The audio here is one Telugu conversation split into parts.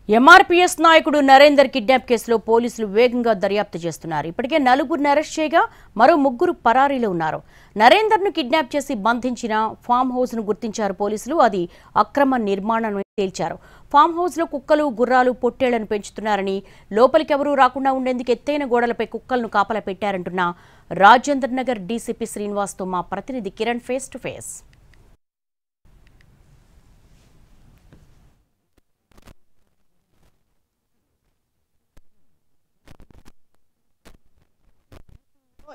ఎంఆర్పీఎస్ నాయకుడు నరేందర్ కిడ్నాప్ కేసులో పోలీసులు వేగంగా దర్యాప్తు చేస్తున్నారు. ఇప్పటికే 4గురిని అరెస్ట్ చేయగా మరో 3 పరారీలో ఉన్నారు. నరేందర్ను కిడ్నాప్ చేసి బంధించిన ఫామ్ హౌస్ ను గుర్తించారు పోలీసులు. అది అక్రమ నిర్మాణం తేల్చారు. ఫామ్ హౌస్ లో కుక్కలు, గుర్రాలు, పొట్టేళ్లను పెంచుతున్నారని, లోపలికి ఎవరూ రాకుండా ఉండేందుకు ఎత్తైన గోడలపై కుక్కలను కాపలా పెట్టారంటున్న రాజేంద్ర నగర్ డీసీపీ శ్రీనివాస్ తో మా ప్రతినిధి Kiran face to face.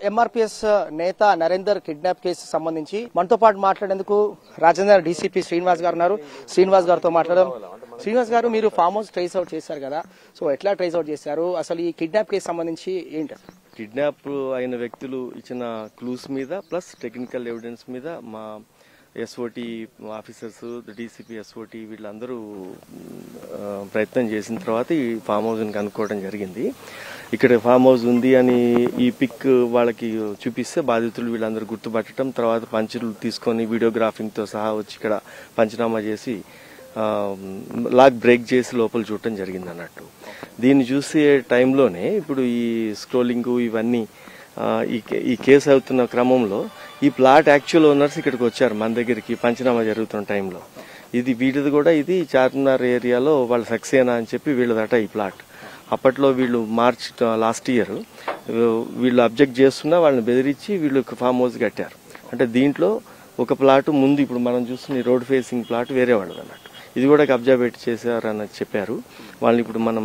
MRPS నేత నరేందర్ కిడ్నాప్ కేసు సంబంధించి మనతో పాటు మాట్లాడేందుకు రాజేంద్ర డీసీపీ శ్రీనివాస్ గారు ఉన్నారు. శ్రీనివాస్ గారితో మాట్లాడడం. శ్రీనివాస్ గారు, మీరు ఫామ్ హౌస్ ట్రేస్ అవుట్ చేశారు కదా, సో ఎట్లా ట్రేస్ అవుట్ చేశారు? అసలు ఈ కిడ్నాప్ కేసు సంబంధించి ఏంటి? కిడ్నాప్ అయిన వ్యక్తులు ఇచ్చిన క్లూస్ మీద ప్లస్ టెక్నికల్ ఎవిడెన్స్ మీద మా ఎస్ఓటీ ఆఫీసర్స్, డీసీపీ, ఎస్ఓటీ వీళ్ళందరూ ప్రయత్నం చేసిన తర్వాత ఈ ఫామ్ హౌస్ ని కనుక్కోవడం జరిగింది. ఇక్కడ ఫామ్ హౌస్ ఉంది అని ఈ పిక్ వాళ్ళకి చూపిస్తే బాధితులు వీళ్ళందరూ గుర్తుపట్టడం, తర్వాత పంచులు తీసుకొని వీడియోగ్రాఫింగ్ తో సహా వచ్చి ఇక్కడ పంచనామా చేసి లాక్ బ్రేక్ చేసి లోపల చూడటం జరిగింది అన్నట్టు. దీన్ని చూసే టైంలోనే ఇప్పుడు ఈ స్క్రోలింగ్ ఇవన్నీ ఈ కేసు అవుతున్న క్రమంలో ఈ ప్లాట్ యాక్చువల్ ఓనర్స్ ఇక్కడికి వచ్చారు మన దగ్గరికి పంచనామా జరుగుతున్న టైంలో. ఇది వీటిది కూడా ఇది చార్మినార్ ఏరియాలో వాళ్ళ సక్సేనా అని చెప్పి వీళ్ళదట ఈ ప్లాట్. అప్పట్లో వీళ్ళు మార్చ్ లాస్ట్ ఇయర్ వీళ్ళు అబ్జెక్ట్ చేస్తున్నా వాళ్ళని బెదిరించి వీళ్ళు ఫామ్ హౌస్ కట్టారు. అంటే దీంట్లో ఒక ప్లాట్ ముందు ఇప్పుడు మనం చూస్తున్న రోడ్ ఫేసింగ్ ప్లాట్ వేరే వాళ్ళది అన్నట్టు. ఇది కూడా కబ్జా పెట్టి చేశారని చెప్పారు. వాళ్ళని ఇప్పుడు మనం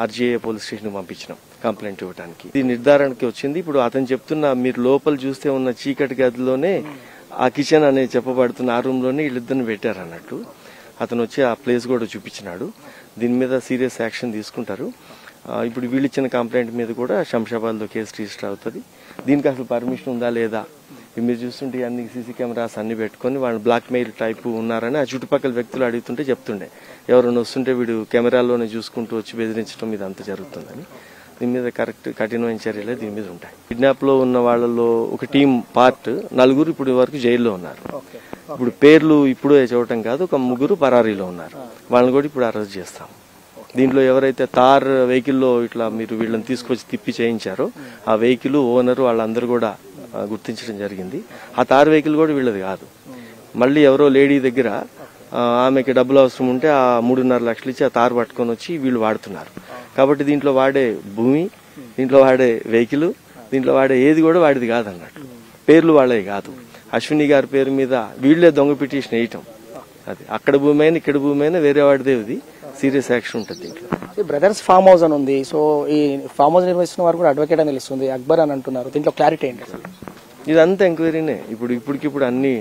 ఆర్జీఏ పోలీస్ స్టేషన్ పంపించినాం కంప్లైంట్ ఇవ్వడానికి. ఇది నిర్ధారణకి వచ్చింది. ఇప్పుడు అతను చెప్తున్న మీరు లోపల చూస్తే ఉన్న చీకటి గదిలోనే ఆ కిచెన్ అనేది చెప్పబడుతున్న ఆ రూమ్ లోనే వీళ్ళిద్దరిని పెట్టారు అన్నట్టు. అతను వచ్చి ఆ ప్లేస్ కూడా చూపించినాడు. దీని మీద సీరియస్ యాక్షన్ తీసుకుంటారు. ఇప్పుడు వీళ్ళు ఇచ్చిన కంప్లైంట్ మీద కూడా శంషాబాద్ లో కేసు రిజిస్టర్ అవుతుంది. దీనికి అసలు పర్మిషన్ ఉందా లేదా మీరు చూస్తుంటే అన్ని సీసీ కెమెరాస్ అన్ని పెట్టుకుని వాళ్ళు బ్లాక్ మెయిల్ టైప్ ఉన్నారని ఆ చుట్టుపక్కల వ్యక్తులు అడుగుతుంటే చెప్తుండే, ఎవరైనా వస్తుంటే వీడు కెమెరాలోనే చూసుకుంటూ వచ్చి బెదిరించడం ఇది అంతా జరుగుతుందని. దీని మీద కఠినమైన చర్యలే దీని మీద ఉంటాయి. కిడ్నాప్ లో ఉన్న వాళ్ళలో ఒక టీం పార్ట్ 4 ఇప్పుడు వరకు జైల్లో ఉన్నారు. ఇప్పుడు పేర్లు ఇప్పుడు చూడటం కాదు, ఒక 3 పరారీలో ఉన్నారు. వాళ్ళని కూడా ఇప్పుడు అరెస్ట్ చేస్తాం. దీంట్లో ఎవరైతే తార్ వెహికల్లో ఇట్లా మీరు వీళ్ళని తీసుకొచ్చి తిప్పి చేయించారో ఆ వెహికల్ ఓనర్ వాళ్ళందరూ కూడా గుర్తించడం జరిగింది. ఆ తార్ వెహికల్ కూడా వీళ్ళది కాదు. మళ్ళీ ఎవరో లేడీ దగ్గర ఆమెకి డబ్బులు అవసరం ఉంటే ఆ 3.5 లక్షలు ఇచ్చి ఆ తార్ పట్టుకొని వచ్చి వీళ్ళు వాడుతున్నారు. కాబట్టి దీంట్లో వాడే భూమి, దీంట్లో వాడే వెహికల్, దీంట్లో వాడే ఏది కూడా వాడిది కాదన్నట్టు. పేర్లు వాళ్ళే కాదు. అశ్విని గారి పేరు మీద వీళ్లే దొంగ పిటిషన్ వేయటం. అది అక్కడ భూమి అయినా ఇక్కడ భూమి అయినా వేరే వాడిదే. ఇది సీరియస్ యాక్షన్ ఉంటుంది దీంట్లో. బ్రదర్స్ ఫామ్ హౌస్ అని ఉంది. సో ఈ ఫామ్ హౌస్ నిర్వహిస్తున్న వారు కూడా అడ్వకేట్ అని తెలుస్తుంది, అక్బర్ అని అంటున్నారు. దీంట్లో క్లారిటీ ఏంటి? ఇదంతా ఎంక్వైరీనే. ఇప్పటికిప్పుడు అన్ని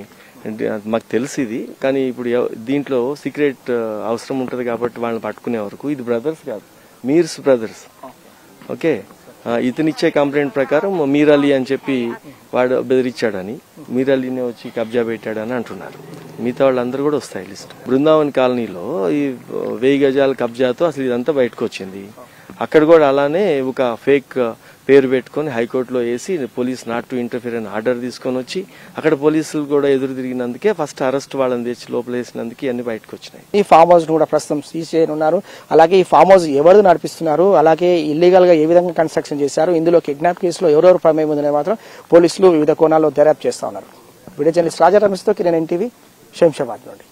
మాకు తెలిసి ఇది, కానీ ఇప్పుడు దీంట్లో సీక్రెట్ అవసరం ఉంటుంది కాబట్టి వాళ్ళని పట్టుకునే వరకు ఇది బ్రదర్స్ కాదు, మీర్స్ బ్రదర్స్. ఓకే, ఇతనిచ్చే కంప్లైంట్ ప్రకారం మీర్ అలీ అని చెప్పి వాడు బెదిరించాడని, మీర్ అలీనే వచ్చి కబ్జా పెట్టాడని అంటున్నారు. మిగతా వాళ్ళందరూ కూడా వస్తాయి లిస్ట్. బృందావన్ కాలనీలో ఈ 1000 గజాల కబ్జాతో అసలు ఇదంతా బయటకు వచ్చింది. అక్కడ కూడా అలానే ఒక ఫేక్ పేరు పెట్టుకుని హైకోర్టులో వేసి పోలీస్ నాట్ టు ఇంటర్ఫియర్ అని ఆర్డర్ తీసుకొని వచ్చి అక్కడ పోలీసులు కూడా ఎదురు తిరిగినందుకే ఫస్ట్ అరెస్ట్ వాళ్ళని తెచ్చి లోపల వేసినందుకే అన్ని బయటకు వచ్చినాయి. ఈ ఫామ్ హౌస్ కూడా ప్రస్తుతం సీజ్ చేయనున్నారు. అలాగే ఈ ఫామ్ హౌస్ ఎవరు నడిపిస్తున్నారు, అలాగే ఇల్లీగల్ గా ఏ విధంగా కన్స్ట్రక్షన్ చేశారు, ఇందులో కిడ్నాప్ కేసులో ఎవరెవరు ప్రమేయం ఉందనే మాత్రం పోలీసులు వివిధ కోణాల్లో దర్యాప్తు చేస్తా ఉన్నారు. వీడియో జర్నలిస్ట్ రాజా రమేష్తో కిరణ్ ఎన్టీవీ, శంషాబాద్ నుండి.